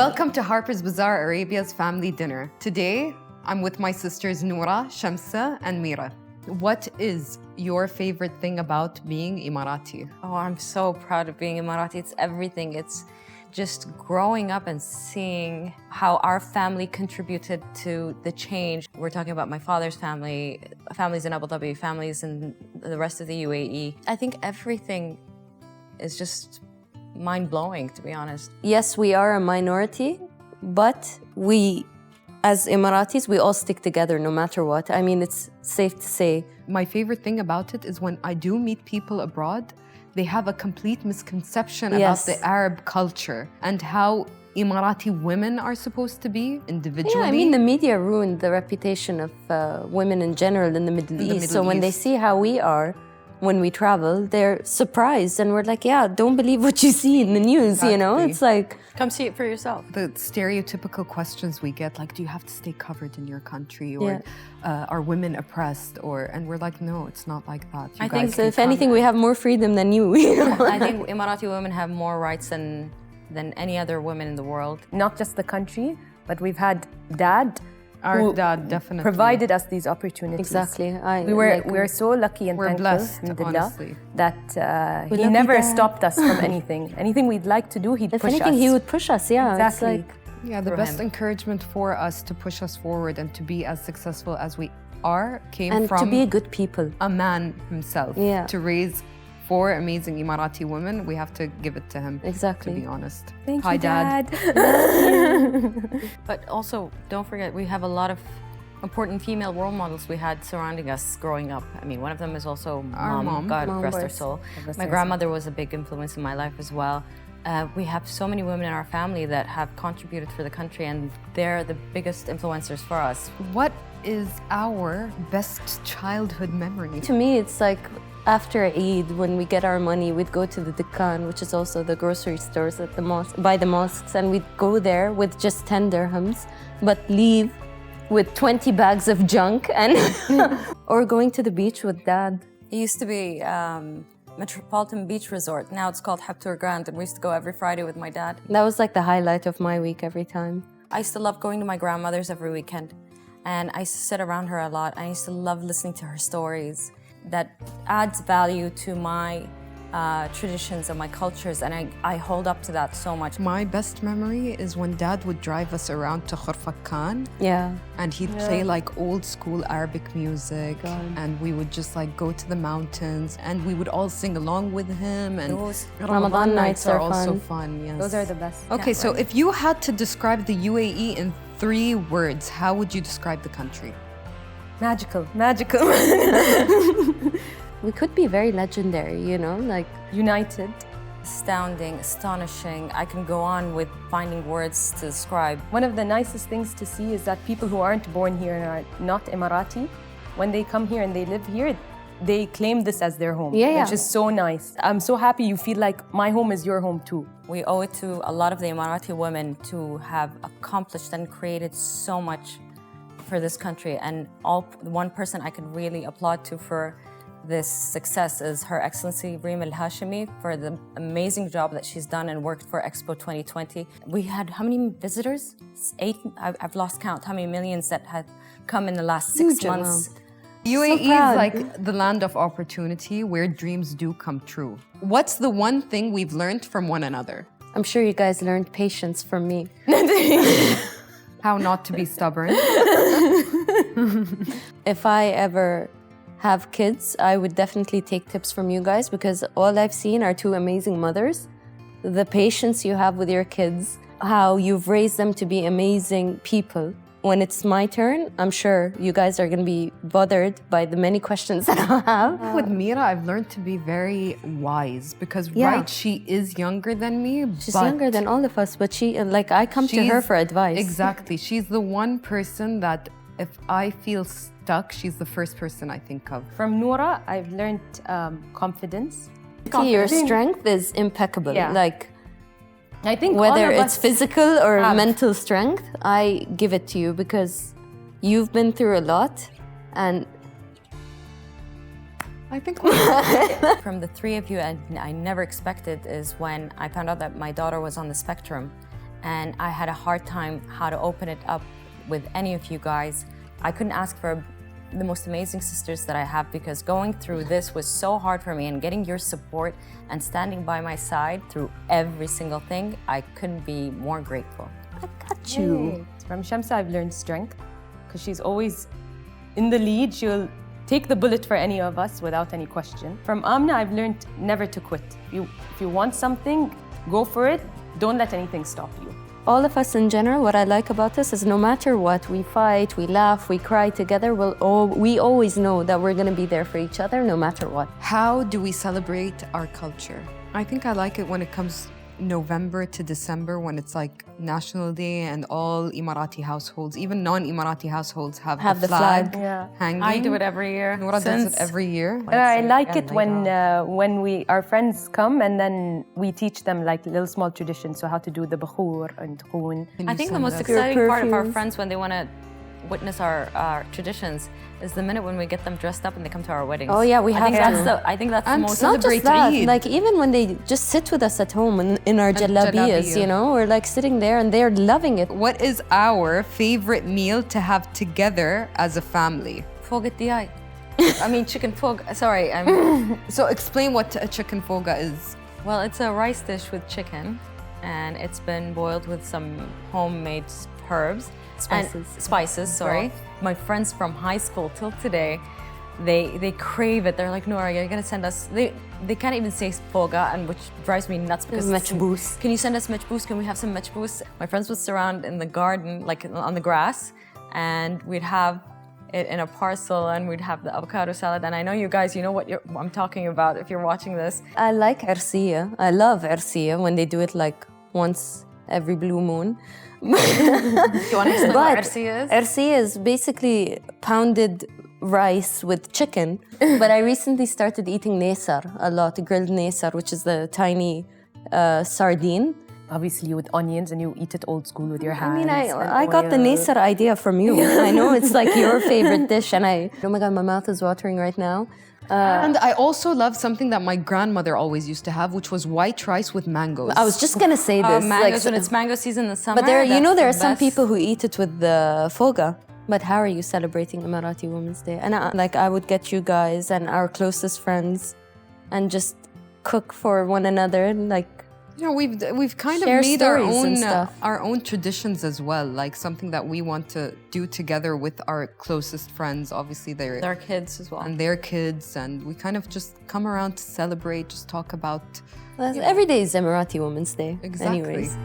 Welcome to Harper's Bazaar, Arabia's family dinner. Today, I'm with my sisters Noora, Shamsa, and Meera. What is your favorite thing about being Emirati? Oh, I'm so proud of being Emirati. It's everything. It's just growing up and seeing how our family contributed to the change. We're talking about my father's family, families in Abu Dhabi, families in the rest of the UAE. I think everything is just mind-blowing, to be honest. Yes, we are a minority, but we, as Emiratis, we all stick together no matter what. I mean, it's safe to say. My favorite thing about it is when I do meet people abroad, they have a complete misconception about the Arab culture and how Emirati women are supposed to be individually. Yeah, I mean, the media ruined the reputation of women in general in the Middle East. So when they see how we are, when we travel, they're surprised and we're like, yeah, don't believe what you see in the news, you know? It's like... Come see it for yourself. The stereotypical questions we get, like, do you have to stay covered in your country? Or are women oppressed? And we're like, no, it's not like that. I think, so if anything, we have more freedom than you. I think Emirati women have more rights than any other women in the world. Not just the country, but we've had dad. Our dad definitely provided us these opportunities. Exactly. We're so lucky and we're thankful, blessed, honestly, that he never stopped us from anything. Anything we'd like to do, he'd push us. If anything, he would push us. Yeah, exactly. It's like, yeah, the best encouragement for us to push us forward and to be as successful as we are came from to be good people. A man himself. Yeah. To raise 4 amazing Emirati women, we have to give it to him. Exactly. To be honest. Thank Hi, you, Dad. But also, don't forget, we have a lot of important female role models we had surrounding us growing up. I mean, one of them is also our mom. God rest her soul. My grandmother was a big influence in my life as well. We have so many women in our family that have contributed for the country, and they're the biggest influencers for us. What is our best childhood memory? To me, it's like after Eid, when we get our money, we'd go to the Dukkan, which is also the grocery stores at the mosque, by the mosques, and we'd go there with just 10 dirhams, but leave with 20 bags of junk, and or going to the beach with Dad. It used to be Metropolitan Beach Resort. Now it's called Habtoor Grand, and we used to go every Friday with my dad. That was like the highlight of my week every time. I used to love going to my grandmother's every weekend, and I used to sit around her a lot. I used to love listening to her stories. That adds value to my traditions and my cultures, and I hold up to that so much. My best memory is when Dad would drive us around to Khorfakkan. Yeah. And he'd play like old school Arabic music, and we would just like go to the mountains, and we would all sing along with him. And Those Ramadan nights are also fun. Yes. Those are the best. Okay, so if you had to describe the UAE in 3 words, how would you describe the country? Magical, magical. We could be very legendary, you know, like United. Astounding, astonishing. I can go on with finding words to describe. One of the nicest things to see is that people who aren't born here and are not Emirati, when they come here and they live here, they claim this as their home, which is so nice. I'm so happy you feel like my home is your home too. We owe it to a lot of the Emirati women to have accomplished and created so much for this country, and one person I could really applaud to for this success is Her Excellency Reem Al Hashimi for the amazing job that she's done and worked for Expo 2020. We had how many visitors? 8. I've lost count how many millions that had come in the last 6 months. UAE is like the land of opportunity where dreams do come true. What's the one thing we've learned from one another? I'm sure you guys learned patience from me. How not to be stubborn. If I ever have kids, I would definitely take tips from you guys, because all I've seen are 2 amazing mothers. The patience you have with your kids, how you've raised them to be amazing people. When it's my turn, I'm sure you guys are going to be bothered by the many questions that I have. With Meera, I've learned to be very wise because, she is younger than me. She's younger than all of us, but I come to her for advice. Exactly. She's the one person that if I feel stuck, she's the first person I think of. From Noora, I've learned confidence. Your strength is impeccable. Yeah. I think whether it's physical or mental strength, I give it to you because you've been through a lot, and I think from the 3 of you, and I never expected, is when I found out that my daughter was on the spectrum. and I had a hard time how to open it up with any of you guys. I couldn't ask for the most amazing sisters that I have, because going through this was so hard for me, and getting your support and standing by my side through every single thing, I couldn't be more grateful. I got you. From Shamsa, I've learned strength, because she's always in the lead. She'll take the bullet for any of us without any question. From Amna, I've learned never to quit. If you want something, go for it. Don't let anything stop you. All of us in general, what I like about this is no matter what, we fight, we laugh, we cry together, we always know that we're gonna be there for each other no matter what. How do we celebrate our culture? I think I like it when it comes November to December, when it's like National Day and all Emirati households, even non-Emirati households have the flag hanging. I do it every year. Noora does it every year. I like it when our friends come and then we teach them like little small traditions, so how to do the bakhoor and khoon. I think the most exciting part of our friends when they want to witness our traditions is the minute when we get them dressed up and they come to our weddings. Oh yeah, we have I think that's the most not just that, Eid. like even when they just sit with us at home in our jalabiyas, you know, we're like sitting there and they're loving it. What is our favorite meal to have together as a family? Fogat diyai. I mean chicken foga. Sorry, So explain what a chicken foga is. Well, it's a rice dish with chicken, and it's been boiled with some homemade herbs. Spices, sorry. My friends from high school till today, they crave it. They're like, Noora, you're gonna send us. They can't even say foga, and which drives me nuts because Machboos. Can you send us machboos? Can we have some machboos? My friends would surround in the garden, like on the grass, and we'd have it in a parcel, and we'd have the avocado salad. And I know you guys, you know what I'm talking about if you're watching this. I like arsiya. I love arsiya when they do it like once every blue moon. Do you want to explain what arsiya is? Arsiya is basically pounded rice with chicken. But I recently started eating nesar a lot, grilled nesar, which is the tiny sardine. Obviously with onions, and you eat it old school with your hands. I mean, I got the nesar idea from you. I know it's like your favorite dish, and oh my God, my mouth is watering right now. And I also love something that my grandmother always used to have, which was white rice with mangoes. I was just gonna say this. Mangoes, when it's mango season in the summer. But there are some people who eat it with the foga. But how are you celebrating Emirati Women's Day? And I would get you guys and our closest friends and just cook for one another, like. You know, we've kind of made our own traditions as well, like something that we want to do together with our closest friends. Obviously, their kids as well, and their kids, and we kind of just come around to celebrate, just talk about. Every day is Emirati Women's Day. Exactly. Anyways.